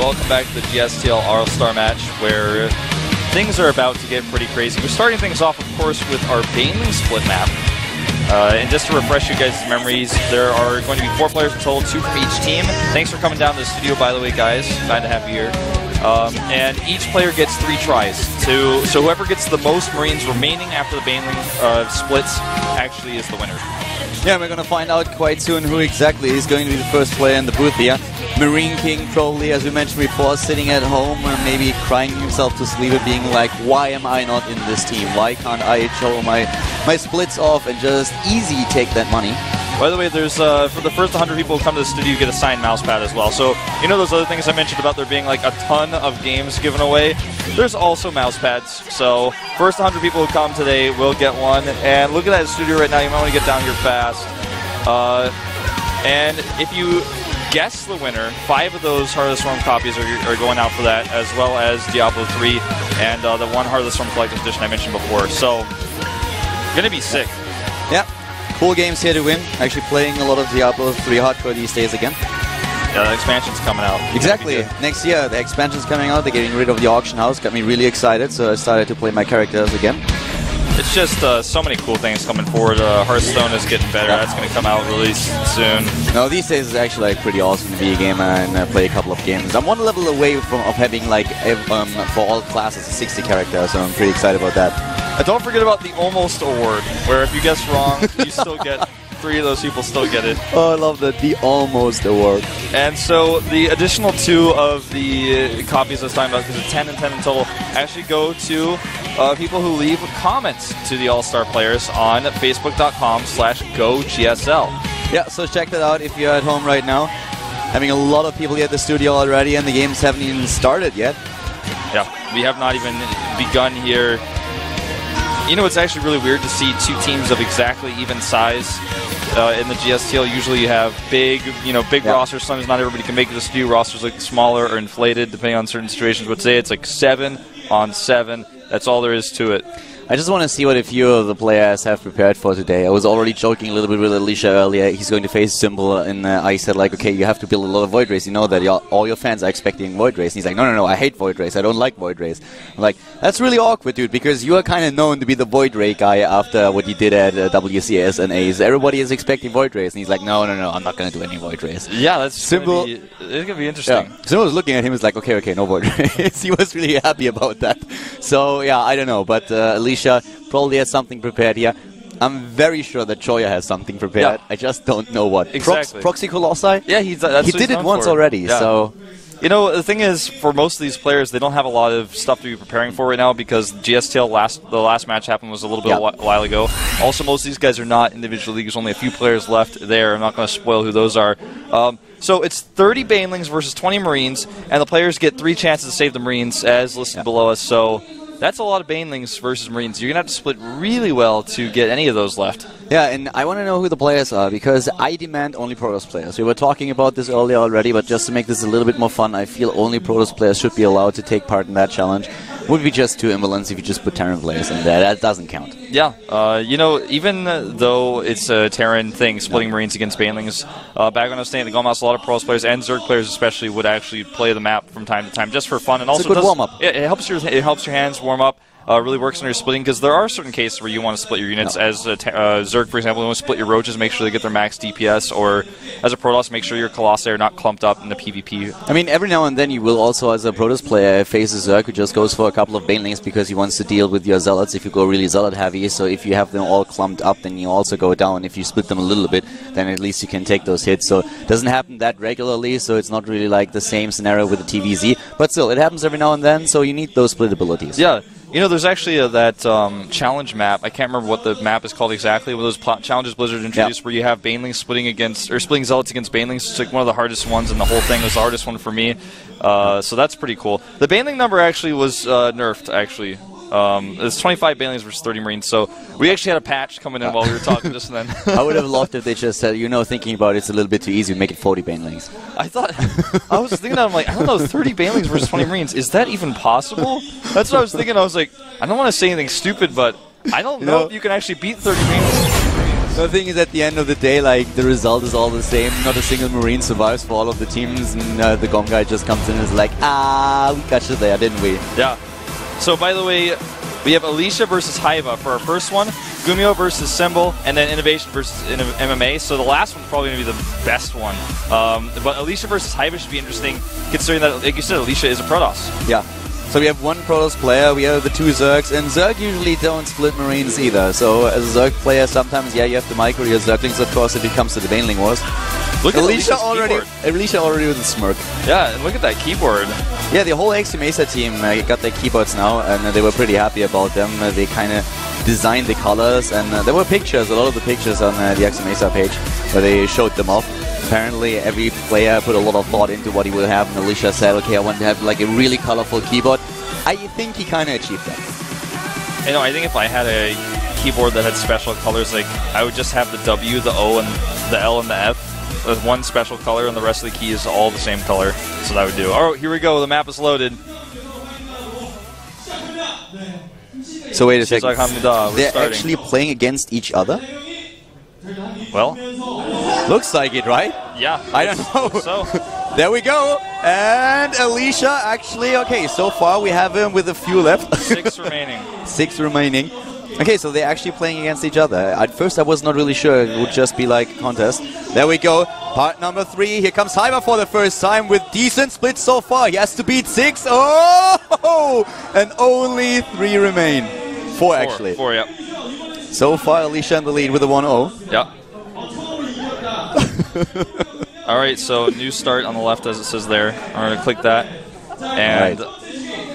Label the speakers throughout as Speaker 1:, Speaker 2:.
Speaker 1: welcome back to the GSTL All-Star match, where things are about to get pretty crazy. We're starting things off, of course, with our Baneling split map. And just to refresh you guys' memories, there are going to be 4 players in total, 2 from each team. Thanks for coming down to the studio, by the way, guys. Glad to have you here. And each player gets 3 tries. So whoever gets the most Marines remaining after the Baneling splits actually is the winner.
Speaker 2: Yeah, we're going to find out quite soon who exactly is going to be the first player in the booth here. Marine King, probably, as we mentioned before, sitting at home and maybe crying himself to sleep and being like, why am I not in this team? Why can't I show my splits off and just easy take that money?
Speaker 1: By the way, there's for the first 100 people who come to the studio, you get a signed mousepad as well. So, you know those other things I mentioned about there being like a ton of games given away? There's also mousepads. So, first 100 people who come today will get one. And look at that studio right now. You might want to get down here fast. And if you guess the winner, 5 of those Heart of the Swarm copies are going out for that, as well as Diablo 3 and the 1 Heart of the Swarm Collector's Edition I mentioned before. So, going to be sick.
Speaker 2: Yeah. Cool games here to win. Actually playing a lot of Diablo 3 hardcore these days again.
Speaker 1: Yeah, the expansion's coming out.
Speaker 2: Exactly. Next year, the expansion's coming out. They're getting rid of the auction house. Got me really excited, so I started to play my characters again.
Speaker 1: It's just so many cool things coming forward. Hearthstone is getting better. That's going to come out really soon.
Speaker 2: No, these days it's actually like pretty awesome to be a gamer and play a couple of games. I'm 1 level away of having like for all classes 60 characters, so I'm pretty excited about that.
Speaker 1: And don't forget about the Almost Award, where if you guess wrong, you still get 3 of those people still get it.
Speaker 2: Oh, I love that, the Almost Award.
Speaker 1: And so the additional 2 of the copies I was talking about, because it's 10 and 10 in total, actually go to people who leave comments to the All-Star players on facebook.com/GoGSL.
Speaker 2: Yeah, so check that out if you're at home right now. Having a lot of people here at the studio already, and the games haven't even started yet.
Speaker 1: Yeah, we have not even begun here. You know, it's actually really weird to see 2 teams of exactly even size in the GSTL. Usually you have big rosters. Sometimes not everybody can make the studio. Rosters look smaller or inflated depending on certain situations. But today it's like 7 on 7. That's all there is to it.
Speaker 2: I just want to see what a few of the players have prepared for today. I was already joking a little bit with Alicia earlier. He's going to face Symbol, and I said, like, okay, you have to build a lot of Void Rays. You know that all your fans are expecting Void Rays. And he's like, no, I hate Void Rays. I don't like Void Rays. I'm like, that's really awkward, dude, because you are kind of known to be the Void Ray guy after what you did at WCS and A's. Everybody is expecting Void Rays, and he's like, no, I'm not going to do any Void Rays.
Speaker 1: Yeah, that's
Speaker 2: Symbol.
Speaker 1: It's going to be interesting.
Speaker 2: Yeah. Symbol was looking at him, was like, okay, no Void Rays. He was really happy about that. So, yeah, I don't know, but Alicia probably has something prepared here. I'm very sure that Choya has something prepared. Yeah. I just don't know what.
Speaker 1: Exactly.
Speaker 2: Proxy Colossi?
Speaker 1: Yeah, he
Speaker 2: did it once already. Yeah. So,
Speaker 1: you know, the thing is, for most of these players, they don't have a lot of stuff to be preparing for right now because GSTL the last match happened was a little bit a while ago. Also, most of these guys are not individual leagues. Only a few players left there. I'm not going to spoil who those are. So it's 30 Banelings versus 20 Marines, and the players get 3 chances to save the Marines, as listed below us. So that's a lot of Banelings versus Marines. You're going to have to split really well to get any of those left.
Speaker 2: Yeah, and I want to know who the players are, because I demand only Protoss players. We were talking about this earlier already, but just to make this a little bit more fun, I feel only Protoss players should be allowed to take part in that challenge. Would be just too imbalance if you just put Terran players in there. That doesn't count.
Speaker 1: Yeah, you know, even though it's a Terran thing, splitting Marines against Banelings, back when I was staying at the Goldmouse, a lot of Protoss players and Zerg players especially would actually play the map from time to time just for fun. And
Speaker 2: it's
Speaker 1: also
Speaker 2: a good warm-up.
Speaker 1: It helps your hands warm up. Really works when you're splitting, because there are certain cases where you want to split your units. As a Zerg, for example, you want to split your Roaches, make sure they get their max DPS, or as a Protoss, make sure your Colossi are not clumped up in the PvP.
Speaker 2: I mean, every now and then you will also, as a Protoss player, face a Zerg who just goes for a couple of Banelings because he wants to deal with your Zealots if you go really Zealot heavy. So if you have them all clumped up, then you also go down. If you split them a little bit, then at least you can take those hits. So it doesn't happen that regularly, so it's not really like the same scenario with the TVZ. But still, it happens every now and then, so you need those split abilities.
Speaker 1: Yeah. You know, there's actually that challenge map. I can't remember what the map is called exactly. One of those challenges Blizzard introduced, where you have Banelings splitting Zealots against Banelings. It's like one of the hardest ones in the whole thing. It was the hardest one for me. So that's pretty cool. The Baneling number actually was nerfed. Actually, it's 25 Banelings versus 30 Marines. So we actually had a patch coming in while we were talking just then.
Speaker 2: I would have loved if they just said, thinking about it's a little bit too easy. Make it 40 Banelings.
Speaker 1: I was thinking that, I'm like, I don't know, 30 Banelings versus 20 Marines. Is that even possible? That's what I was thinking. I was like, I don't want to say anything stupid, but I don't know if you can actually beat 30 Marines.
Speaker 2: The thing is, at the end of the day, like, the result is all the same. Not a single Marine survives for all of the teams, and the GOM guy just comes in and is like, we got you there, didn't we?
Speaker 1: Yeah. So, by the way, we have Alicia versus Haiba for our first one, Gumiho versus Symbol, and then Innovation versus MMA. So the last one's probably going to be the best one. But Alicia versus Haiba should be interesting, considering that, like you said, Alicia is a Protoss.
Speaker 2: Yeah. So we have one Protoss player, we have the two Zergs, and Zerg usually don't split Marines either. So as a Zerg player, sometimes, yeah, you have to micro your Zerglings, of course, if it comes to the Baneling Wars.
Speaker 1: Look at
Speaker 2: Alicia already with a smirk.
Speaker 1: Yeah, and look at that keyboard.
Speaker 2: Yeah, the whole XP Mesa team got their keyboards now, and they were pretty happy about them. They kind of designed the colors, and there were pictures, a lot of the pictures on the XP Mesa page, where they showed them off. Apparently, every player put a lot of thought into what he will have, and Alicia said, okay, I want to have like a really colorful keyboard. I think he kind of achieved that.
Speaker 1: You know, I think if I had a keyboard that had special colors, like, I would just have the W, the O, and the L, and the F with one special color, and the rest of the keys all the same color. That's what I would do. All right, here we go. The map is loaded.
Speaker 2: So wait a second. They're
Speaker 1: starting.
Speaker 2: actually playing against each other?
Speaker 1: Well,
Speaker 2: looks like it, right?
Speaker 1: Yeah.
Speaker 2: I don't know.
Speaker 1: So
Speaker 2: there we go. And Alicia actually, okay, so far we have him with a few left.
Speaker 1: 6 remaining.
Speaker 2: 6 remaining. Okay, so they're actually playing against each other. At first I was not really sure it would just be like a contest. There we go. Part number 3. Here comes Haiba for the first time with decent splits so far. He has to beat 6. Oh! And only 3 remain. 4 actually.
Speaker 1: 4, yeah.
Speaker 2: So far, Alicia in the lead with a 1-0.
Speaker 1: Yeah. All right, so new start on the left as it says there. I'm going to click that. And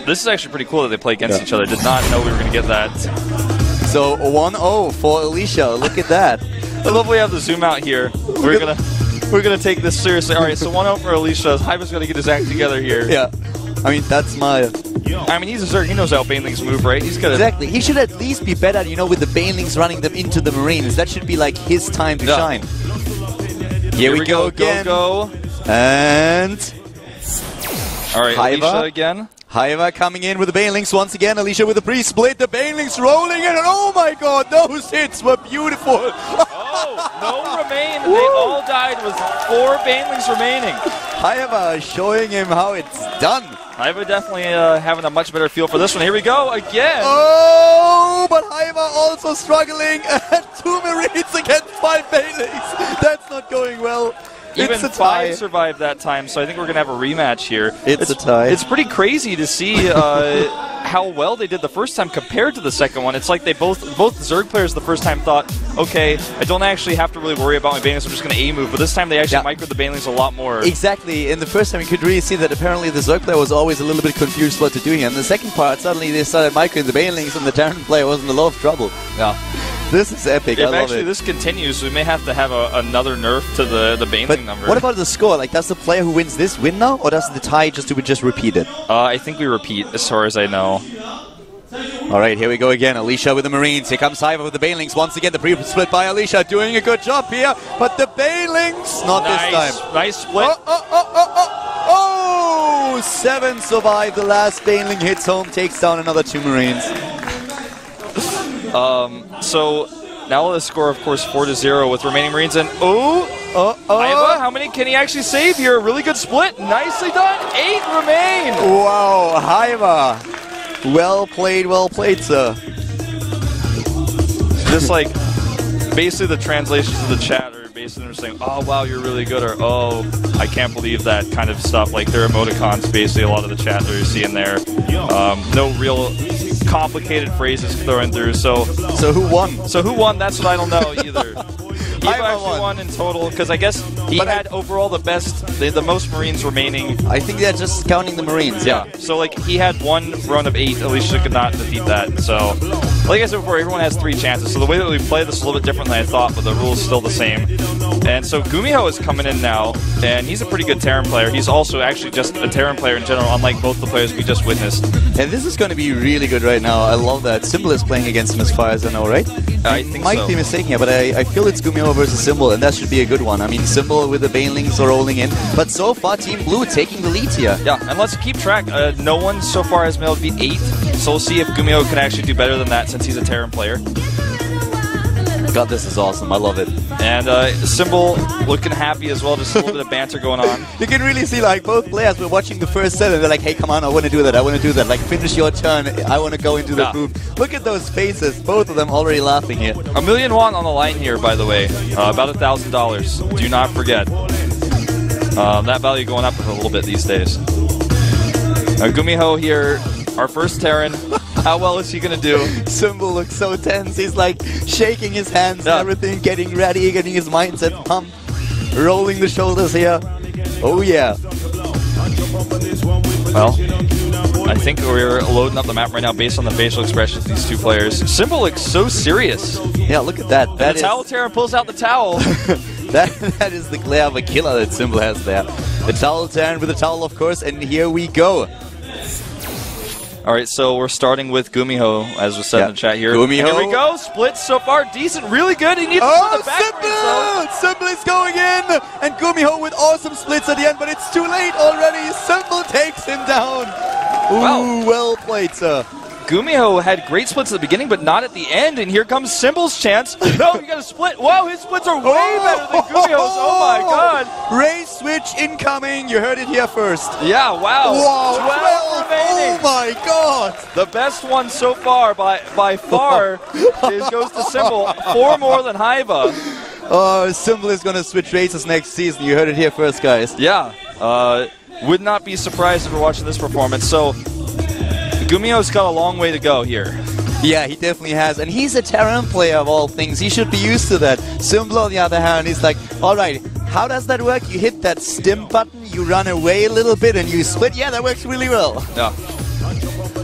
Speaker 1: this is actually pretty cool that they play against each other. Did not know we were going to get that.
Speaker 2: So 1-0 for Alicia. Look at that.
Speaker 1: I love we have the zoom out here. We're gonna take this seriously. All right, so 1-0 for Alicia. Haiba's gonna get his act together here.
Speaker 2: Yeah. I mean, that's my...
Speaker 1: I mean, he's a Zerg. He knows how Banelings move, right? He's gonna...
Speaker 2: Exactly. He should at least be better, you know, with the Banelings running them into the Marines. That should be like his time to shine. Here we go again.
Speaker 1: Go.
Speaker 2: And...
Speaker 1: All right,
Speaker 2: Haiba.
Speaker 1: Alicia again.
Speaker 2: Haiba coming in with the Banelings once again. Alicia with the pre-split. The Banelings rolling in. And oh my god, those hits were beautiful.
Speaker 1: Oh, no remain. They all died with 4 Banelings remaining.
Speaker 2: Haiba showing him how it's done.
Speaker 1: Haiba definitely having a much better feel for this one. Here we go again.
Speaker 2: Oh, but Haiba also struggling. 2 Marines against 5 Banelings. That's not going well.
Speaker 1: Even 5 survived that time, so I think we're going to have a rematch here.
Speaker 2: It's a tie.
Speaker 1: It's pretty crazy to see how well they did the first time compared to the second one. It's like they both Zerg players the first time thought, okay, I don't actually have to really worry about my Banelings, I'm just going to A-move. But this time they actually microed the Banelings a lot more.
Speaker 2: Exactly. In the first time you could really see that apparently the Zerg player was always a little bit confused what to do here. In the second part, suddenly they started microing the Banelings and the Terran player was in a lot of trouble.
Speaker 1: Yeah.
Speaker 2: This is epic.
Speaker 1: If actually this continues, we may have to have another nerf to the Baneling number.
Speaker 2: What about the score? Like, does the player who wins this win now, or does the tie just repeat it?
Speaker 1: I think we repeat, as far as I know.
Speaker 2: All right, here we go again. Alicia with the Marines. Here comes Haiba with the Banelings. Once again, the pre-split by Alicia, doing a good job here. But the Banelings, not this time.
Speaker 1: Nice split.
Speaker 2: Oh! 7 survive. The last Baneling hits home, takes down another 2 Marines.
Speaker 1: So now the score, of course, 4-0 with remaining Marines. And Haiba, how many can he actually save here? Really good split. Nicely done. 8 remain.
Speaker 2: Wow, Haiba. Well played, sir.
Speaker 1: Just like basically the translations of the chat are basically they're saying, oh wow, you're really good, or oh, I can't believe that kind of stuff. Like their emoticons, basically a lot of the chat that you're seeing there. No real complicated phrases thrown through. So
Speaker 2: who won?
Speaker 1: So who won? That's what I don't know either. Haiba actually won in total because I guess he had overall the most Marines remaining.
Speaker 2: I think they're just counting the Marines.
Speaker 1: Yeah. So like he had 1 run of 8. Alicia could not defeat that. So like I said before, everyone has 3 chances. So the way that we play this is a little bit different than I thought, but the rules still the same. And so Gumiho is coming in now, and he's a pretty good Terran player. He's also actually just a Terran player in general, unlike both the players we just witnessed.
Speaker 2: And this is going to be really good right now. I love that. Symbol is playing against him as far as I know, right?
Speaker 1: I think
Speaker 2: might be mistaken here, but I feel it's Gumiho versus Symbol, and that should be a good one. I mean, Symbol with the Banelings rolling in, but so far Team Blue taking the lead here.
Speaker 1: Yeah, and let's keep track. No one so far has been able to beat 8, so we'll see if Gumiho can actually do better than that since he's a Terran player.
Speaker 2: God, this is awesome. I love it.
Speaker 1: And Symbol looking happy as well. Just a little bit of banter going on.
Speaker 2: You can really see, like, both players were watching the first set and they're like, hey, come on, I want to do that, I want to do that. Like, finish your turn, I want to go into the move. Look at those faces, both of them already laughing here.
Speaker 1: $1 million won on the line here, by the way. About $1,000. Do not forget. That value going up a little bit these days. Gumiho here, our first Terran. How well is he going to do?
Speaker 2: Symbol looks so tense. He's like shaking his hands and everything, getting ready, getting his mindset pumped, rolling the shoulders here. Oh yeah.
Speaker 1: Well, I think we're loading up the map right now based on the facial expressions of these two players. Symbol looks so serious.
Speaker 2: Yeah, look at that.
Speaker 1: The Towel Terran pulls out the towel.
Speaker 2: that is the glare of a killer that Symbol has there. The Towel Terran with the towel, of course, and here we go.
Speaker 1: Alright, so we're starting with Gumiho, as was said in the chat here.
Speaker 2: Gumiho.
Speaker 1: Here we go. Splits so far decent, really good. He needs to put the back.
Speaker 2: Symbol is going in, and Gumiho with awesome splits at the end, but it's too late already. Symbol takes him down. Ooh,
Speaker 1: wow.
Speaker 2: Well played, sir.
Speaker 1: Gumiho had great splits at the beginning, but not at the end, and here comes Symbol's chance. No, you got a split. Wow, his splits are way better than Gumiho's. Oh my god.
Speaker 2: Race switch incoming. You heard it here first.
Speaker 1: Yeah, wow.
Speaker 2: Wow,
Speaker 1: 12 remaining.
Speaker 2: Oh my god.
Speaker 1: The best one so far by far goes to Symbol. 4 more than Haiba.
Speaker 2: Oh, Symbol is going to switch races next season. You heard it here first, guys.
Speaker 1: Yeah. Would not be surprised if we're watching this performance. So Gumiho's got a long way to go here.
Speaker 2: Yeah, he definitely has. And he's a Terran player of all things. He should be used to that. Symbol, on the other hand, he's like, alright, how does that work? You hit that stim button, you run away a little bit, and you split. Yeah, that works really well.
Speaker 1: Yeah.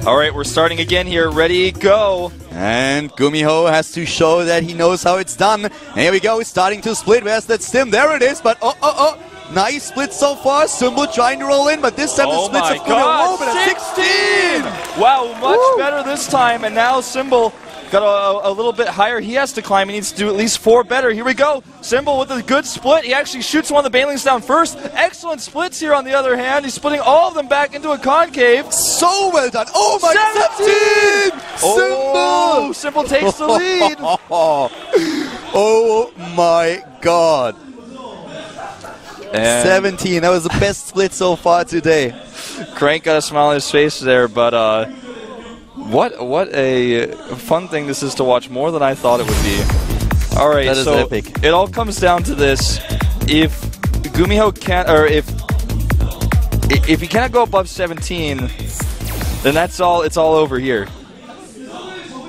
Speaker 1: Alright, we're starting again here. Ready, go.
Speaker 2: And Gumiho has to show that he knows how it's done. And here we go, starting to split. Where's that stim? There it is, but nice split so far. Symbol trying to roll in, but this time the splits of Gumiho open at 16!
Speaker 1: Wow, much better this time, and now Symbol got a little bit higher. He has to climb. He needs to do at least 4 better. Here we go. Symbol with a good split. He actually shoots one of the banelings down first. Excellent splits here on the other hand. He's splitting all of them back into a concave.
Speaker 2: So well done. Oh my
Speaker 1: 17! Oh, Symbol takes the lead.
Speaker 2: Oh my god.
Speaker 1: And
Speaker 2: 17. That was the best split so far today.
Speaker 1: Crank got a smile on his face there, but what a fun thing this is to watch, more than I thought it would be. All right, so
Speaker 2: epic.
Speaker 1: It all comes down to this: if Gumiho can't, or if he cannot go above 17, then that's all. It's all over here.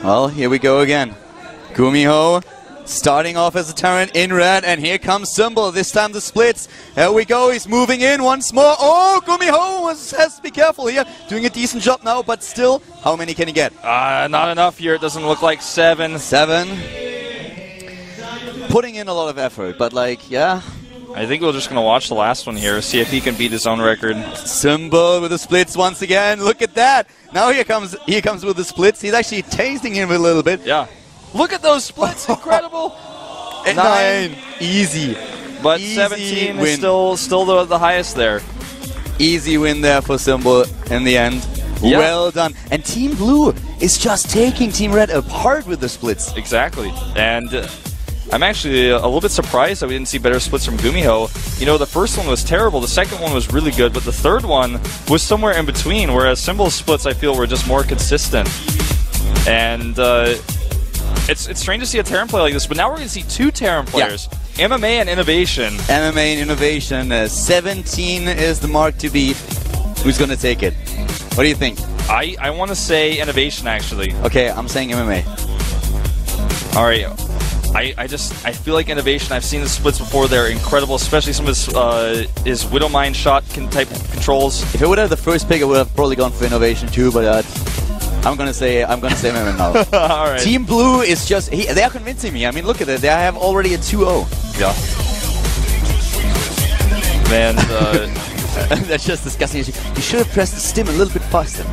Speaker 2: Well, here we go again. Gumiho starting off as a Terran in red, and here comes Symbol. This time the splits. Here we go. He's moving in once more. Oh, Gumiho has to be careful here. Doing a decent job now, but still, how many can he get?
Speaker 1: Not enough here. It doesn't look like 7.
Speaker 2: 7. Putting in a lot of effort, but like, yeah.
Speaker 1: I think we're just going to watch the last one here, see if he can beat his own record.
Speaker 2: Symbol with the splits once again. Look at that. Now here comes with the splits. He's actually tasting him a little bit.
Speaker 1: Yeah. Look at those splits, incredible.
Speaker 2: 9, easy.
Speaker 1: But
Speaker 2: easy
Speaker 1: 17
Speaker 2: win.
Speaker 1: is still the highest there.
Speaker 2: Easy win there for Symbol in the end.
Speaker 1: Yeah.
Speaker 2: Well done. And Team Blue is just taking Team Red apart with the splits.
Speaker 1: Exactly. And I'm actually a little bit surprised that we didn't see better splits from Gumiho. You know, the first one was terrible, the second one was really good, but the third one was somewhere in between, whereas Symbol's splits, I feel, were just more consistent. And it's strange to see a Terran play like this, but now we're going to see 2 Terran players. Yeah. MMA and Innovation.
Speaker 2: MMA and Innovation. 17 is the mark to beat. Who's going to take it? What do you think?
Speaker 1: I want to say Innovation, actually.
Speaker 2: Okay, I'm saying MMA.
Speaker 1: All right. I feel like Innovation, I've seen the splits before, they're incredible, especially some of his Widowmine shot type controls.
Speaker 2: If I would have the first pick, I would have probably gone for Innovation too, but I'm gonna say MMA now.
Speaker 1: All right.
Speaker 2: Team Blue is just they are convincing me. I mean, look at it. They have already a 2-0.
Speaker 1: Yeah. Man,
Speaker 2: that's just disgusting. You should have pressed the stim a little bit faster.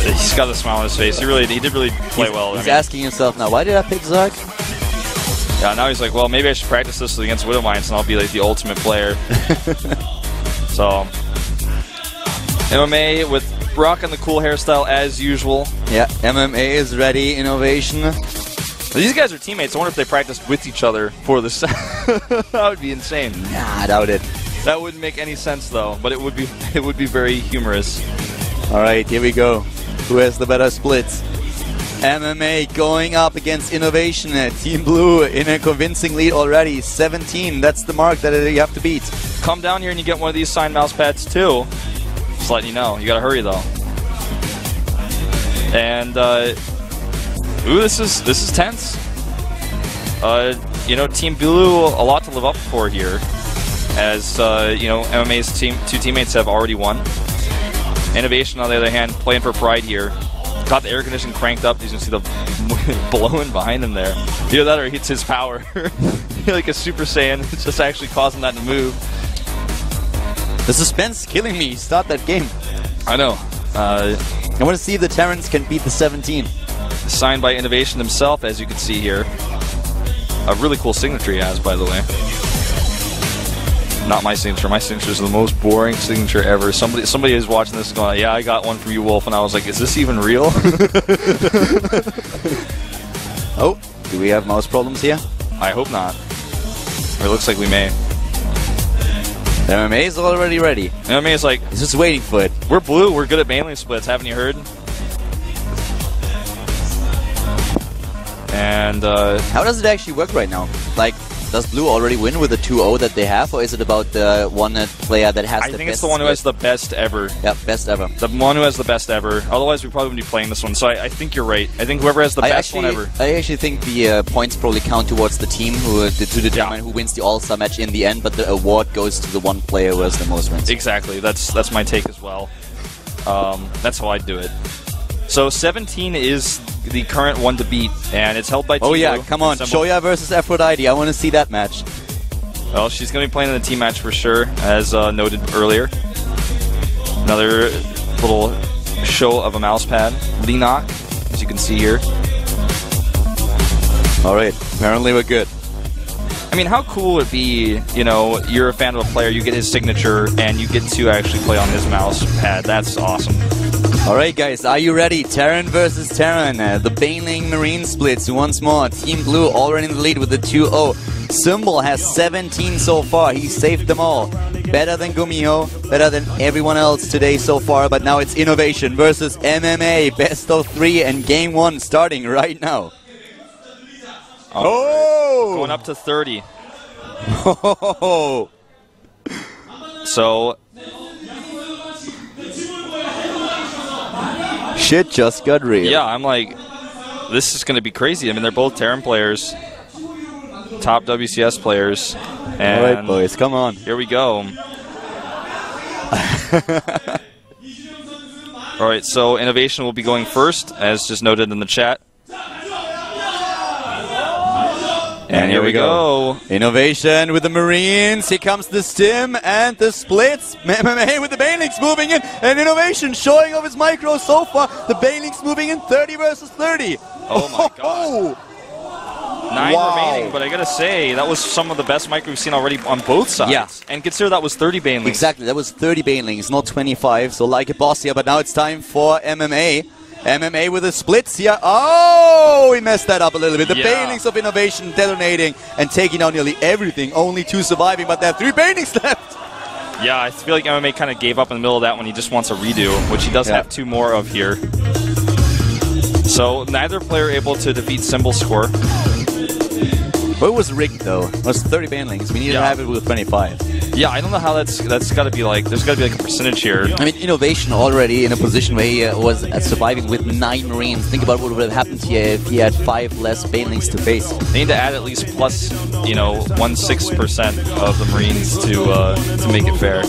Speaker 1: He's got a smile on his face. He did really play well.
Speaker 2: He's asking himself now, why did I pick Zerg?
Speaker 1: Yeah, now he's like, well, maybe I should practice this against Widowmines and I'll be like the ultimate player. So, MMA with rocking the cool hairstyle as usual.
Speaker 2: Yeah, MMA is ready. Innovation
Speaker 1: These guys are teammates. I wonder if they practiced with each other for this. That would be insane.
Speaker 2: Nah, I doubt it.
Speaker 1: That wouldn't make any sense though, but it would be very humorous.
Speaker 2: All right, here we go. Who has the better splits? MMA going up against Innovation. Team Blue in a convincing lead already. 17. That's the mark that you have to beat.
Speaker 1: Come down here and you get one of these signed mouse pads too. Just letting you know. You gotta hurry though. And ooh, this is tense. You know, Team Blue a lot to live up for here, as you know, MMA's two teammates have already won. Innovation, on the other hand, playing for pride here. Got the air conditioning cranked up. You can see the blowing behind him there. Either that or it's his power. Like a Super Saiyan. It's just actually causing that to move.
Speaker 2: The suspense killing me. Start that game.
Speaker 1: I know.
Speaker 2: I want to see if the Terrans can beat the 17.
Speaker 1: Signed by Innovation himself, as you can see here. A really cool signature he has, by the way. Not my signature. My signature is the most boring signature ever. Somebody is watching this going, yeah, I got one from you, Wolf. And I was like, is this even real?
Speaker 2: Oh, do we have mouse problems here?
Speaker 1: I hope not. Or it looks like we may.
Speaker 2: MMA is already ready.
Speaker 1: MMA is like,
Speaker 2: he's just waiting for it.
Speaker 1: We're blue. We're good at Baneling splits. Haven't you heard? And
Speaker 2: how does it actually work right now? Like, does Blue already win with the 2-0 that they have, or is it about the one player that has the best?
Speaker 1: I think it's the one who has the best ever.
Speaker 2: Yeah, best ever.
Speaker 1: The one who has the best ever. Otherwise, we probably wouldn't be playing this one. So I think you're right. I think whoever has the best one ever.
Speaker 2: I actually think the points probably count towards the team to determine who wins the All-Star match in the end, but the award goes to the one player who has the most wins.
Speaker 1: Exactly. That's my take as well. That's how I'd do it. So 17 is the current one to beat, and it's held by Team
Speaker 2: Oh yeah,
Speaker 1: Blue.
Speaker 2: come on, Shoya versus Aphrodite. I want to see that match.
Speaker 1: Well, she's going to be playing in the team match for sure, as noted earlier. Another little show of a mouse pad. Leenock, as you can see here.
Speaker 2: Alright, apparently we're good.
Speaker 1: I mean, how cool would it be, you know, you're a fan of a player, you get his signature, and you get to actually play on his mouse pad. That's awesome.
Speaker 2: Alright guys, are you ready? Terran versus Terran. The Baneling Marine splits once more. Team Blue already in the lead with the 2-0. Symbol has 17 so far. He saved them all. Better than Gumiho, better than everyone else today so far, but now it's Innovation versus MMA. Best of 3 and game 1 starting right now.
Speaker 1: Oh! Going up to 30.
Speaker 2: Oh!
Speaker 1: So...
Speaker 2: shit just got real.
Speaker 1: Yeah, I'm like, this is going to be crazy. I mean, they're both Terran players, top WCS players. And
Speaker 2: all right, boys, come on.
Speaker 1: Here we go. All right, so Innovation will be going first, as just noted in the chat. And here we go.
Speaker 2: Innovation with the Marines. Here comes the stim and the splits. MMA with the Banelings moving in. And Innovation showing off his micro so far. The Banelings moving in 30 versus 30.
Speaker 1: Oh my god. 9 remaining, but I gotta say, that was some of the best micro we've seen already on both sides.
Speaker 2: Yeah.
Speaker 1: And consider that was 30 Banelings.
Speaker 2: Exactly, that was 30 Banelings, not 25. So like a boss here, but now it's time for MMA. MMA with the splits here. Oh, we messed that up a little bit. The Banelings of Innovation detonating and taking out nearly everything. Only 2 surviving, but there are 3 Banelings left.
Speaker 1: Yeah, I feel like MMA kind of gave up in the middle of that when he just wants a redo, which he does have 2 more of here. So neither player able to defeat Symbol's score.
Speaker 2: But it was rigged though. It was 30 Banelings. We need to have it with 25.
Speaker 1: Yeah, I don't know how that's got to be like. There's got to be like a percentage here.
Speaker 2: I mean, Innovation already in a position where he was surviving with 9 Marines. Think about what would have happened here if he had 5 less Banelings to face.
Speaker 1: They need to add at least plus, you know, 1/6% of the Marines to make it fair.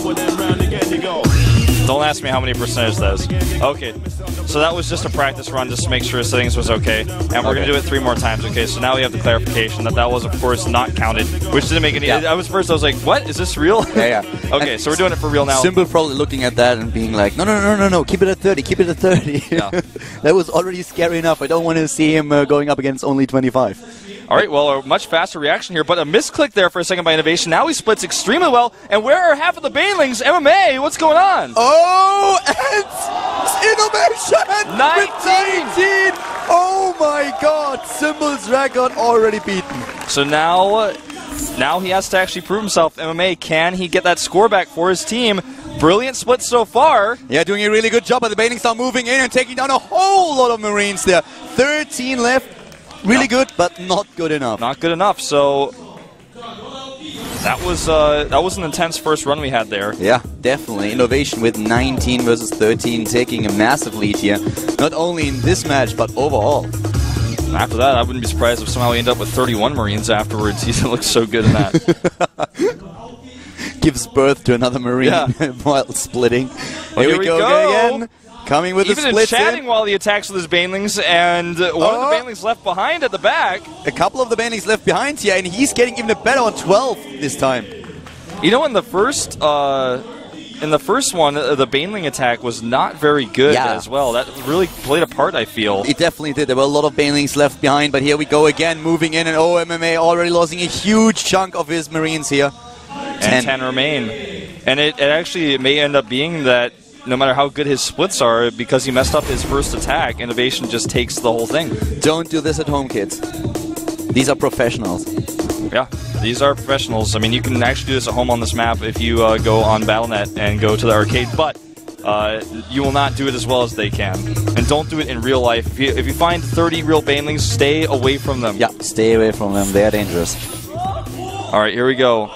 Speaker 1: Don't ask me how many percentage that is. Okay, so that was just a practice run just to make sure settings was okay. And we're going to do it 3 more times, okay? So now we have the clarification that that was, of course, not counted, which didn't make any... I was like, what? Is this real?
Speaker 2: Yeah.
Speaker 1: Okay, and so we're doing it for real now.
Speaker 2: Symbol probably looking at that and being like, no, keep it at 30, keep it at 30.
Speaker 1: Yeah.
Speaker 2: That was already scary enough. I don't want to see him going up against only 25.
Speaker 1: All right, well, a much faster reaction here, but a misclick there for a second by Innovation. Now he splits extremely well, and where are half of the Banelings? MMA, what's going on?
Speaker 2: Oh, and Innovation
Speaker 1: 19
Speaker 2: Oh my god, Symbol's record already beaten.
Speaker 1: So now he has to actually prove himself. MMA, can he get that score back for his team? Brilliant split so far.
Speaker 2: Yeah, doing a really good job, but the Banelings are moving in and taking down a whole lot of Marines there. 13 left. Really good, but not good enough.
Speaker 1: Not good enough, so that was an intense first run we had there.
Speaker 2: Yeah, definitely. Innovation with 19 versus 13, taking a massive lead here. Not only in this match, but overall.
Speaker 1: After that, I wouldn't be surprised if somehow we end up with 31 Marines afterwards. He looks so good in that.
Speaker 2: Gives birth to another Marine while splitting. Here we go again. Coming with the splits
Speaker 1: even chatting while he attacks with his Banelings, and one of the Banelings left behind at the back.
Speaker 2: A couple of the Banelings left behind here, and he's getting even better on 12 this time.
Speaker 1: You know, in the first one, the Baneling attack was not very good as well. That really played a part, I feel.
Speaker 2: It definitely did. There were a lot of Banelings left behind, but here we go again, moving in, and MMA already losing a huge chunk of his Marines here.
Speaker 1: And 10 remain. And it actually may end up being that no matter how good his splits are, because he messed up his first attack, Innovation just takes the whole thing.
Speaker 2: Don't do this at home, kids. These are professionals.
Speaker 1: Yeah, these are professionals. I mean, you can actually do this at home on this map if you go on Battle.net and go to the arcade, but you will not do it as well as they can. And don't do it in real life. If you find 30 real Banelings, stay away from them.
Speaker 2: Yeah, stay away from them. They are dangerous.
Speaker 1: All right, here we go.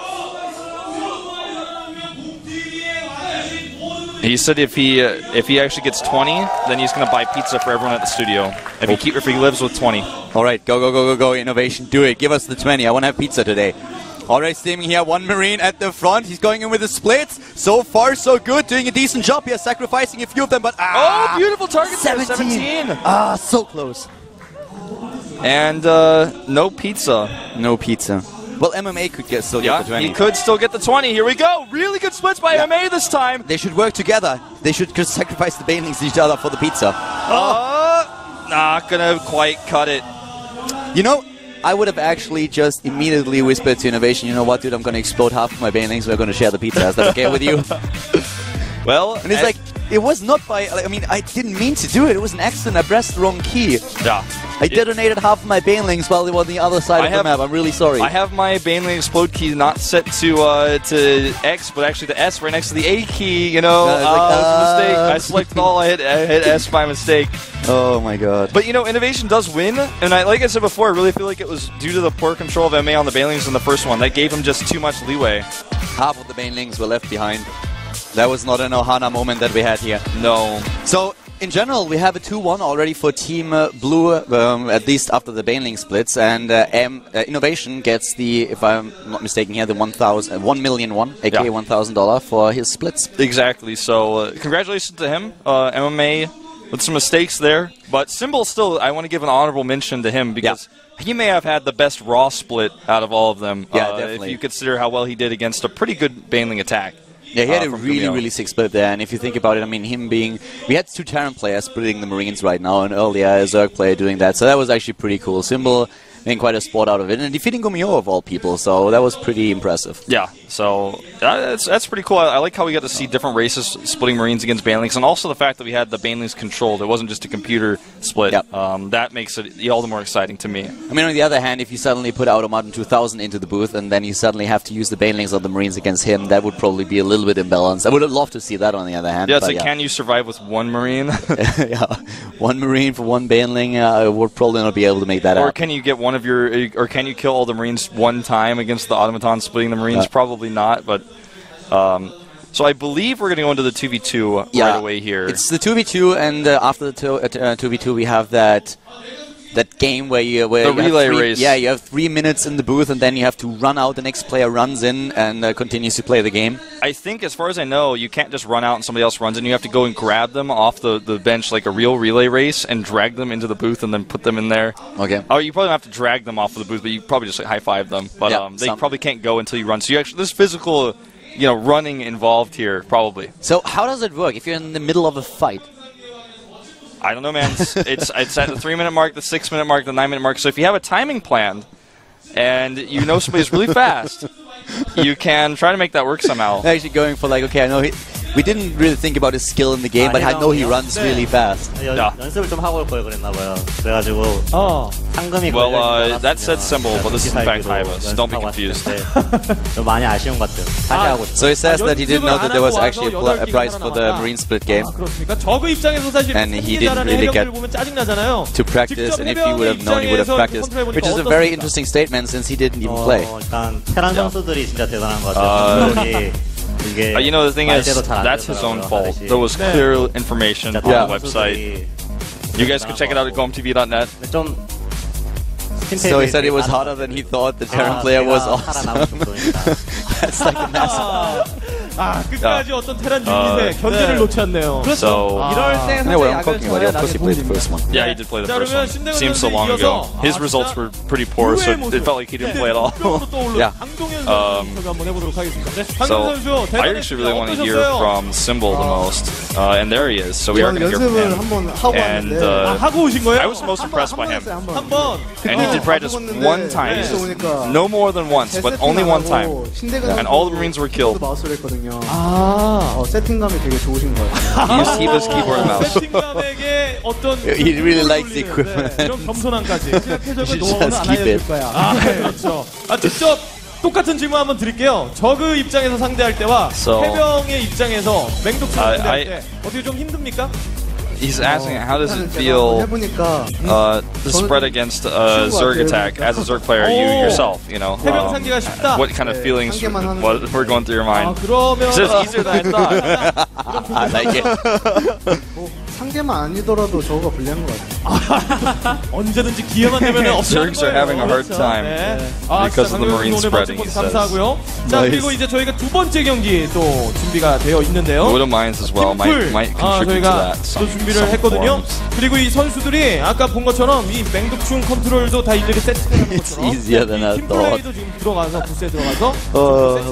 Speaker 1: He said if he actually gets 20, then he's going to buy pizza for everyone at the studio. If he lives with 20.
Speaker 2: All right, go, Innovation, do it. Give us the 20. I want to have pizza today. All right, steaming here, one Marine at the front. He's going in with the splits. So far, so good. Doing a decent job here, sacrificing a few of them, but
Speaker 1: oh, beautiful target
Speaker 2: 17. So close.
Speaker 1: And no pizza.
Speaker 2: No pizza. Well, MMA could still get the 20.
Speaker 1: He could still get the 20. Here we go. Really good splits by MMA this time.
Speaker 2: They should work together. They should just sacrifice the Banelings to each other for the pizza.
Speaker 1: Not going to quite cut it.
Speaker 2: You know, I would have actually just immediately whispered to Innovation, you know what, dude, I'm going to explode half of my Banelings. We're going to share the pizza. Is that okay with you?
Speaker 1: Well,
Speaker 2: and it's like, it was not by, I mean, I didn't mean to do it. It was an accident. I pressed the wrong key.
Speaker 1: Yeah.
Speaker 2: I detonated half of my Banelings while they were on the other side of the map. I'm really sorry.
Speaker 1: I have my Baneling explode key not set to X, but actually to S right next to the A key. You know, it was a mistake. I selected all. I hit S by mistake.
Speaker 2: Oh my god.
Speaker 1: But you know, Innovation does win, and like I said before, I really feel like it was due to the poor control of MA on the Banelings in the first one. That gave him just too much leeway.
Speaker 2: Half of the Banelings were left behind. That was not an Ohana moment that we had here.
Speaker 1: No.
Speaker 2: So, in general, we have a 2-1 already for Team Blue, at least after the Baneling splits, and Innovation gets the, if I'm not mistaken here, the 1 million, aka $1,000 for his splits.
Speaker 1: Exactly, so congratulations to him. MMA with some mistakes there, but Symbol still, I want to give an honorable mention to him because he may have had the best raw split out of all of them.
Speaker 2: Yeah, definitely.
Speaker 1: If you consider how well he did against a pretty good Baneling attack.
Speaker 2: Yeah, he had a really sick split there, and if you think about it, I mean, him being... We had 2 Terran players splitting the Marines right now, and earlier a Zerg player doing that, so that was actually pretty cool. Symbol making quite a sport out of it, and defeating Gumiho of all people, so that was pretty impressive.
Speaker 1: Yeah, so that's pretty cool. I like how we got to see different races splitting Marines against Banelings, and also the fact that we had the Banelings controlled. It wasn't just a computer split.
Speaker 2: Yep.
Speaker 1: That makes it all the more exciting to me.
Speaker 2: I mean, on the other hand, if you suddenly put Automaton 2000 into the booth, and then you suddenly have to use the Banelings or the Marines against him, that would probably be a little bit imbalanced. I would have loved to see that on the other hand.
Speaker 1: Yeah, it's like, can you survive with 1 Marine?
Speaker 2: Yeah, 1 Marine for 1 Baneling, would probably not be able to make that
Speaker 1: Or can you get one of your... Or can you kill all the Marines one time against the Automaton splitting the Marines? Probably not, but... so I believe we're going to go into the 2v2 right away here.
Speaker 2: It's the 2v2, and after the 2v2 we have that game where you
Speaker 1: the relay race.
Speaker 2: Yeah, you have 3 minutes in the booth, and then you have to run out. The next player runs in and continues to play the game.
Speaker 1: I think, as far as I know, you can't just run out and somebody else runs in. You have to go and grab them off the bench like a real relay race and drag them into the booth and then put them in there.
Speaker 2: Okay.
Speaker 1: Oh, you probably don't have to drag them off of the booth, but you probably just like high-five them. But they probably can't go until you run. So you actually, there's physical, running involved here, probably.
Speaker 2: So how does it work if you're in the middle of a fight?
Speaker 1: I don't know, man. It's at the 3-minute mark, the 6-minute mark, the 9-minute mark. So if you have a timing planned and you know somebody's really fast, you can try to make that work somehow.
Speaker 2: Actually going for like, okay, I know we didn't really think about his skill in the game, but I know he runs really fast.
Speaker 3: 연습을 좀 하고 올 걸 그랬나 봐요. 그래가지고 상금이
Speaker 1: Well, that said Symbol, but this is in fact Haivas. Don't be confused.
Speaker 3: 좀 많이 아쉬운 것 같아요. 다시 하고 싶어요.
Speaker 2: So he says that he didn't know that there was actually a prize for the Marine Split game.
Speaker 4: 그렇습니까? 저그 입장에서 사실
Speaker 2: And he didn't
Speaker 4: 잘하는
Speaker 2: really
Speaker 4: 해병을
Speaker 2: get
Speaker 4: 보면 짜증나잖아요.
Speaker 2: to practice, and if he would have known, he would have practiced, which is a very interesting statement since he didn't even play.
Speaker 3: 일단 테란 선수들이 진짜 대단한 것 같아요.
Speaker 1: You know, the thing is, that's his own fault. There was clear information on the website. You guys can check it out at GOMTV.net.
Speaker 2: So he said it was harder than he thought. The Terran player was awesome. That's like a massive.
Speaker 4: 끝까지 어떤 테란 유닛의 견제를 놓지 않네요.
Speaker 1: So,
Speaker 5: 이럴 때
Speaker 2: Yeah, well, I'm talking about it. Of course, he played the first one.
Speaker 1: yeah, he did play the first one. Seems so long ago. His results were pretty poor, so it felt like he didn't play at all.
Speaker 2: Yeah.
Speaker 4: 한번 해보도록 하겠습니다.
Speaker 1: So, I actually really want to hear from Symbol the most, and there he is. So we are going to hear from him. And
Speaker 4: 하고 오신 거예요?
Speaker 1: I was most impressed by him.
Speaker 4: 한번
Speaker 1: And he did practice one time, no more than once, but only one time. And all the Marines were killed.
Speaker 5: 세팅감이 되게 좋으신 것 같아요.
Speaker 1: He used Hiba's keyboard and mouse.
Speaker 4: 세팅감에게 어떤
Speaker 2: He really likes the equipment.
Speaker 4: 이런 겸손함까지.
Speaker 2: should just keep it.
Speaker 4: 그렇죠. 직접 똑같은 질문 한번 드릴게요. 저그 입장에서 상대할 때와 해병의 입장에서 맹독충 상대할 때 어떻게 좀 힘듭니까?
Speaker 1: He's asking how does it feel to spread against Zerg attack as a Zerg player, you yourself, you know?
Speaker 4: 해병 상대가 쉽다.
Speaker 1: What kind of feelings were going through your mind?
Speaker 4: 그러면
Speaker 1: It's easier than I thought.
Speaker 2: I like it.
Speaker 5: 상대만 아니더라도 저거가 불리한 것 같아요.
Speaker 4: 언제든지 기회만 되면 없는
Speaker 1: Zergs are having a hard time because of the Marine spreading, he says.
Speaker 4: 감사하고요. 자, 그리고 이제 저희가 두 번째 경기 또 준비가 되어 있는데요.
Speaker 1: Would have minds as well might contribute to
Speaker 4: 저희가
Speaker 1: that.
Speaker 4: 또 준비를 했거든요. 그리고 이 선수들이 아까 본 것처럼 이 맹독충 컨트롤도 다 일일이 세팅하는 것처럼
Speaker 2: easier than I thought.
Speaker 4: 팀플레이도 지금 들어가서 부스에 들어가서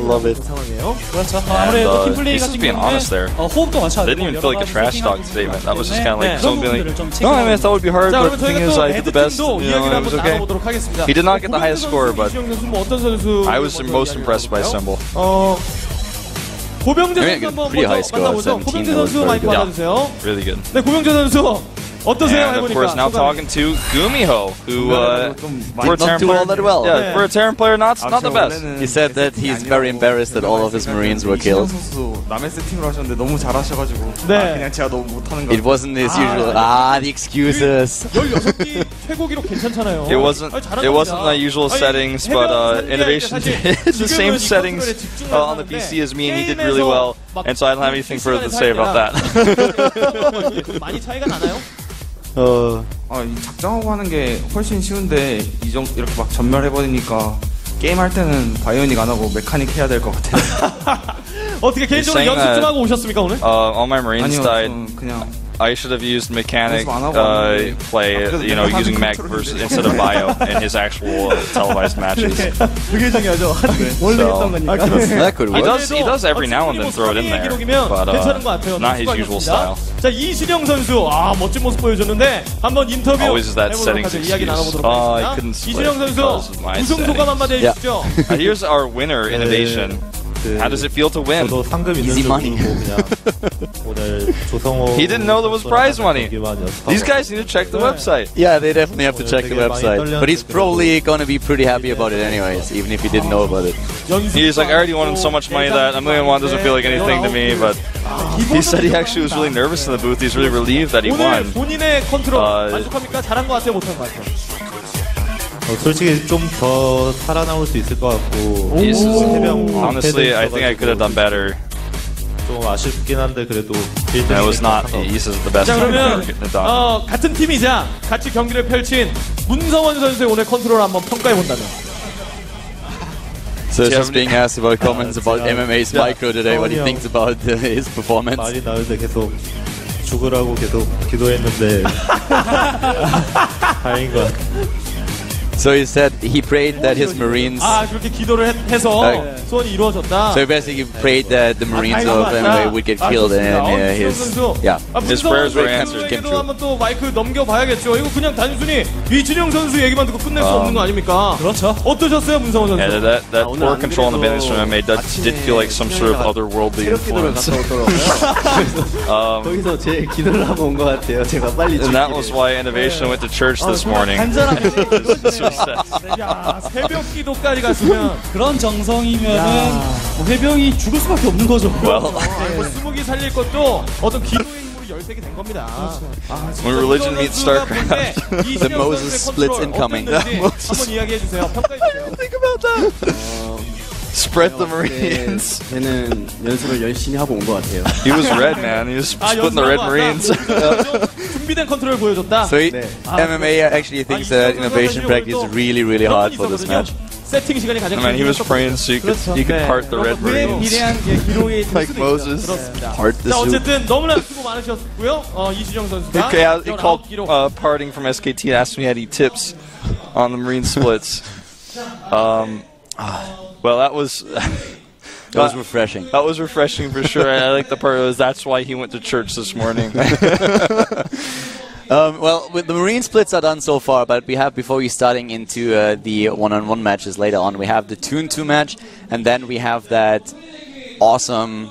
Speaker 2: Love it.
Speaker 4: 상황이에요.
Speaker 6: 그렇죠. 아무래도 팀플레이
Speaker 1: he's
Speaker 6: 같은
Speaker 1: just being honest there.
Speaker 6: 경우에 호흡도 맞춰야
Speaker 1: They
Speaker 6: 되고
Speaker 1: didn't even feel like a trash talk statement. That was just kind of like
Speaker 6: 그런
Speaker 1: someone being
Speaker 6: 부분들을 좀
Speaker 1: like, no, I mean, I thought it would be hard,
Speaker 4: 자,
Speaker 1: but
Speaker 4: 그러면
Speaker 1: the thing
Speaker 4: 저희가
Speaker 1: is,
Speaker 4: 또
Speaker 1: I did the best.
Speaker 4: 헤드팀도
Speaker 1: You
Speaker 4: 이야기를
Speaker 1: know, it
Speaker 4: 한번
Speaker 1: was okay.
Speaker 4: 나눠보도록 하겠습니다.
Speaker 1: He did not get the highest score, but
Speaker 4: 이시영 선수 뭐 어떤 선수?
Speaker 1: I was most impressed by Symbol.
Speaker 4: 고병재
Speaker 2: I mean,
Speaker 4: 선수 한번
Speaker 2: pretty high
Speaker 4: 먼저
Speaker 2: score,
Speaker 4: 만나보죠.
Speaker 2: 17
Speaker 4: 고병재
Speaker 2: was
Speaker 4: 선수
Speaker 2: very
Speaker 4: 마이크
Speaker 2: good.
Speaker 4: 받아주세요.
Speaker 1: Really good.
Speaker 4: 네, 고병재 선수 어떠세요?
Speaker 1: And of course, now talking to Gumiho, who for a
Speaker 2: Not
Speaker 1: Terran
Speaker 2: do all
Speaker 1: player,
Speaker 2: that well.
Speaker 1: yeah, for a Terran player, not the best.
Speaker 2: He said that he's very embarrassed that all of his Marines were killed.
Speaker 7: 남의 세팅을 하셨는데 너무 잘하셔가지고
Speaker 4: 네.
Speaker 7: 그냥 제가 너무 못하는 거
Speaker 2: It wasn't his usual. The excuses.
Speaker 4: 16기 최고 기록 괜찮잖아요.
Speaker 1: It wasn't my usual settings, but Innovation did the same settings on the PC as me, and he did really well. And so I don't have anything further to say about that.
Speaker 4: 많이 차이가 나나요?
Speaker 7: 이 작정하고 하는 게 훨씬 쉬운데 이렇게 막 전멸해버리니까 게임할 때는 바이오닉 안 하고 메카닉 해야 될 것 같아요.
Speaker 4: 어떻게 개인적으로
Speaker 1: saying
Speaker 4: 연습 좀
Speaker 1: that,
Speaker 4: 하고 오셨습니까 오늘?
Speaker 1: All my Marines
Speaker 7: 아니요,
Speaker 1: died.
Speaker 7: 저는 그냥
Speaker 1: I should have used mechanic
Speaker 7: play,
Speaker 1: using mech versus instead of bio in his actual televised matches.
Speaker 4: 그게 중요하죠. 원래 했던 거니까.
Speaker 2: That could
Speaker 1: He
Speaker 2: work.
Speaker 1: does every now and then throw it in there, but
Speaker 4: 괜찮은 것 같아요.
Speaker 1: not his usual style.
Speaker 4: 자, 이신영 선수 멋진 모습 보여줬는데 한번 인터뷰
Speaker 1: Always is that
Speaker 4: 해보도록
Speaker 1: settings
Speaker 4: 하죠. 이야기
Speaker 1: excuse.
Speaker 4: 나눠보도록
Speaker 1: I
Speaker 4: 하겠습니다.
Speaker 1: couldn't split
Speaker 4: 이신영 선수
Speaker 1: because of my
Speaker 4: 우승 소감 한마디 해주시죠.
Speaker 1: Here's our winner, Innovation. How does it feel to win?
Speaker 3: 저도 상금 있는
Speaker 2: Easy
Speaker 3: 줄
Speaker 2: money.
Speaker 3: 모르고 그냥 오늘 조성호
Speaker 1: He didn't know there was prize money.
Speaker 3: 경기만 연습하고
Speaker 1: These guys need to check the website.
Speaker 2: Yeah, they definitely have to check the website. But he's probably gonna be pretty happy about it anyways, even if he didn't know about it.
Speaker 1: He's like, I already won so much money that $1 million doesn't feel like anything to me, but he said he actually was really nervous in the booth. He's really relieved that he
Speaker 4: 오늘
Speaker 1: won.
Speaker 4: 본인의 컨트롤 만족합니까? 잘한 것 같아요? 못한 것 같아요?
Speaker 3: 솔직히 좀 더 살아남을 수 있을 것 같고
Speaker 1: Honestly, I think I could have done better.
Speaker 3: 좀 아쉽긴 한데 그래도
Speaker 1: That was not. He says the best
Speaker 4: 자,
Speaker 1: thing
Speaker 4: 그러면
Speaker 1: I've ever done.
Speaker 4: 같은 팀이자 같이 경기를 펼친 문성원 선수의 오늘 컨트롤 한번 평가해 본다면.
Speaker 2: So he's just being asked about comments about MMA's micro today, what he thinks about his performance.
Speaker 3: 말이 나올 때 계속 죽으라고 계속 기도했는데 다행인 것 같아요.
Speaker 2: So he said he prayed that his Marines.
Speaker 4: 그렇게 기도를 해서 소원이 이루어졌다.
Speaker 2: So he basically prayed that the Marines of MMA would get killed and
Speaker 1: his prayers were answered.
Speaker 4: 문성호 선수에게도 한번 또 마이크 넘겨봐야겠죠. 이거 그냥 단순히 이준영 선수 얘기만 듣고 끝낼 수 없는 거 아닙니까? 그렇죠. 어떠셨어요, 문성호 선수?
Speaker 1: Yeah, that poor control on the bandits from MMA did feel like some sort of otherworldly influence.
Speaker 3: 거기서 제 기도를 하고 온 것 같아요. 제가 빨리.
Speaker 1: And that was why Innovation went to church this morning.
Speaker 4: 야, 새벽 기도까지 갔으면
Speaker 6: 그런 정성이면은 뭐 해병이 죽을 수밖에 없는 거죠.
Speaker 1: Well,
Speaker 4: 뭐 스무기 살릴 것도 어떤 기도의 힘으로 열쇠게 된 겁니다.
Speaker 1: when religion meets StarCraft,
Speaker 2: the Moses splits incoming.
Speaker 4: 한번 이야기해 주세요. 평가해 주세요.
Speaker 1: think about that. Spread the Marines.
Speaker 3: 걔는 연습을 열심히 하고 온 것 같아요.
Speaker 1: He was red, man. He was splitting the Red Marines.
Speaker 4: 준비된 컨트롤 보여줬다.
Speaker 2: So MMA actually thinks that Innovation practice is really, really hard for this match.
Speaker 4: 세팅 시간이 가장
Speaker 1: I mean, he was praying so you could part the Red Marines. Like Moses.
Speaker 2: Part the
Speaker 4: 자,
Speaker 2: soup.
Speaker 4: 어쨌든 너무나 수고 많으셨고요. 이시정 선수가
Speaker 1: He called parting from SKT and asked me had any tips on the Marine splits. Well, that was
Speaker 2: refreshing.
Speaker 1: That was refreshing for sure. I like the part was that's why he went to church this morning.
Speaker 2: Well, the Marine splits are done so far, but we have, before we starting into the one-on-one matches later on, we have the 2-on-2 match, and then we have that awesome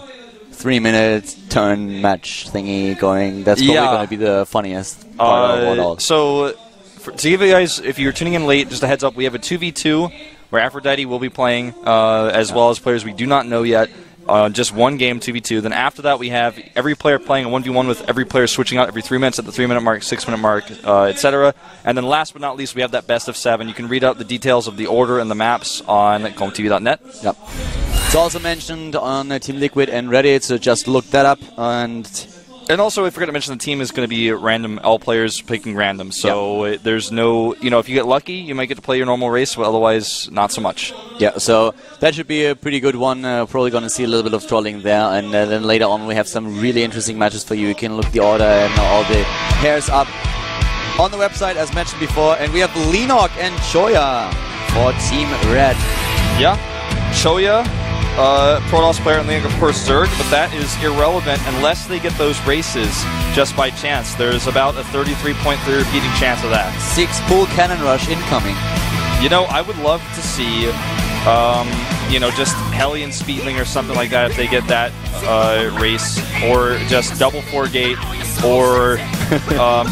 Speaker 2: 3-minute turn match thingy going. That's probably going to be the funniest part of it all.
Speaker 1: So, to give you guys, if you're tuning in late, just a heads up, we have a 2v2 where Aphrodite will be playing, as well as players we do not know yet. Just one game, 2v2. Then after that, we have every player playing a 1v1 with every player switching out every 3 minutes at the 3-minute mark, 6-minute mark, etc. And then last but not least, we have that best of 7. You can read out the details of the order and the maps on KOMTV.net.
Speaker 2: Yep. It's also mentioned on Team Liquid and Reddit, so just look that up.
Speaker 1: And also, I forgot to mention, the team is going to be random, all players picking random. So there's no, if you get lucky, you might get to play your normal race, but otherwise, not so much.
Speaker 2: Yeah, so that should be a pretty good one. Probably going to see a little bit of trolling there. And then later on, we have some really interesting matches for you. You can look the order and all the pairs up on the website, as mentioned before. And we have Lenok and Choya for Team Red.
Speaker 1: Yeah, Choya. Protoss player and Lenok, of course, Zerg, but that is irrelevant unless they get those races just by chance. There's about a 33.3 repeating chance of that.
Speaker 2: 6 full cannon rush incoming.
Speaker 1: I would love to see, just Hellion Speedling or something like that if they get that race, or just double 4-gate, or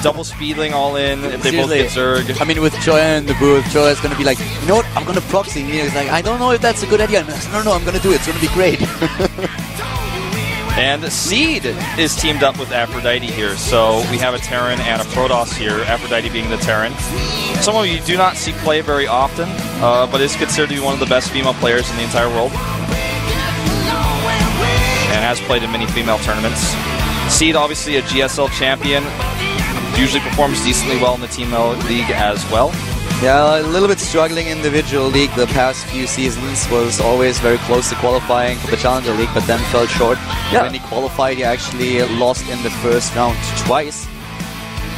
Speaker 1: double Speedling all in if they both get Zerg.
Speaker 2: I mean, with Choya in the booth, Choya is going to be like, you know what, I'm going to proxy. And he's like, I don't know if that's a good idea. And like, no, I'm going to do it. It's going to be great.
Speaker 1: And Seed is teamed up with Aphrodite here. So we have a Terran and a Protoss here, Aphrodite being the Terran. Someone you do not see play very often, but is considered to be one of the best female players in the entire world. And has played in many female tournaments. Seed, obviously a GSL champion, usually performs decently well in the team league as well.
Speaker 2: Yeah, a little bit struggling individual league the past few seasons. Was always very close to qualifying for the Challenger League, but then fell short. Yeah. When he qualified, he actually lost in the first round twice.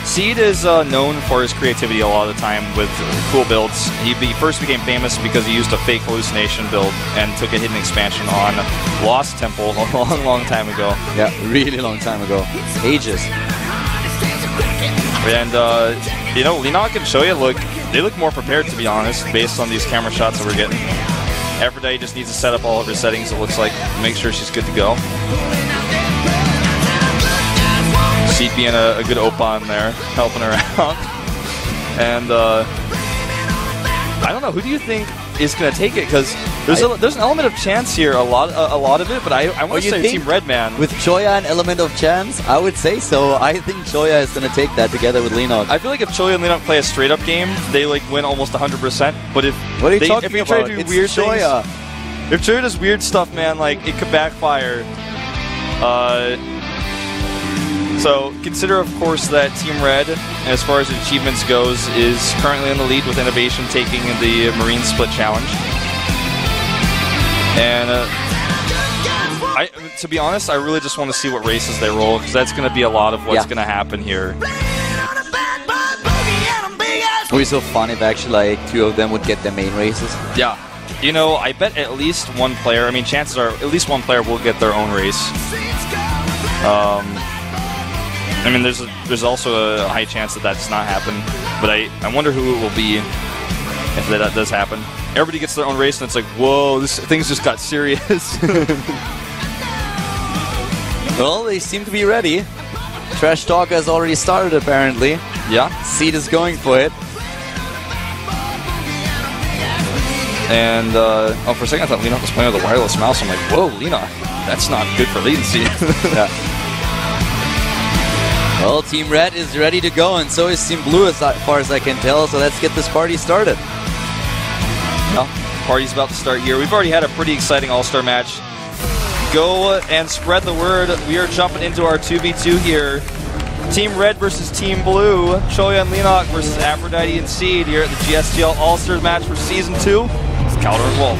Speaker 1: Seed is known for his creativity a lot of the time with cool builds. He first became famous because he used a fake hallucination build and took a hidden expansion on Lost Temple a long time ago.
Speaker 2: Yeah, really long time ago. Ages.
Speaker 1: And, Lenok and Choya look more prepared, to be honest, based on these camera shots that we're getting. Aphrodite just needs to set up all of her settings, it looks like, make sure she's good to go. Seed being a good Opa in there, helping her out. And, I don't know, who do you think is going to take it? Because there's an element of chance here, a lot of it, but I want to say Team Red, man.
Speaker 2: With Choya an element of chance? I would say so. I think Choya is going to take that together with Lenok.
Speaker 1: I feel like if Choya and Lenok play a straight-up game, they win almost 100%. But if
Speaker 2: you try to
Speaker 1: do weird
Speaker 2: Choya.
Speaker 1: things, if Choya does weird stuff, man, it could backfire. So consider, of course, that Team Red, as far as achievements goes, is currently in the lead with Innovation taking the Marine Split Challenge. And to be honest, I really just want to see what races they roll, because that's going to be a lot of what's going to happen here.
Speaker 2: would be so fun if actually like 2 of them would get their main races.
Speaker 1: Yeah. You know, I bet at least one player, I mean, chances are at least one player will get their own race. I mean, there's also a high chance that does not happen, but I wonder who it will be if that does happen. Everybody gets their own race, and it's like, whoa, things just got serious.
Speaker 2: Well, they seem to be ready. Trash Talk has already started, apparently.
Speaker 1: Yeah.
Speaker 2: Seed is going for it.
Speaker 1: And, for a second I thought Leenock was playing with a wireless mouse. I'm like, whoa, Leenock, that's not good for latency.
Speaker 2: Yeah. Well, Team Red is ready to go, and so is Team Blue as far as I can tell, so let's get this party started.
Speaker 1: Well, party's about to start here. We've already had a pretty exciting all-star match. Go and spread the word. We are jumping into our 2v2 here. Team Red versus Team Blue. Choya and Leenock versus Aphrodite and Seed here at the GSTL All-Stars match for Season 2. It's Calder and Wolf.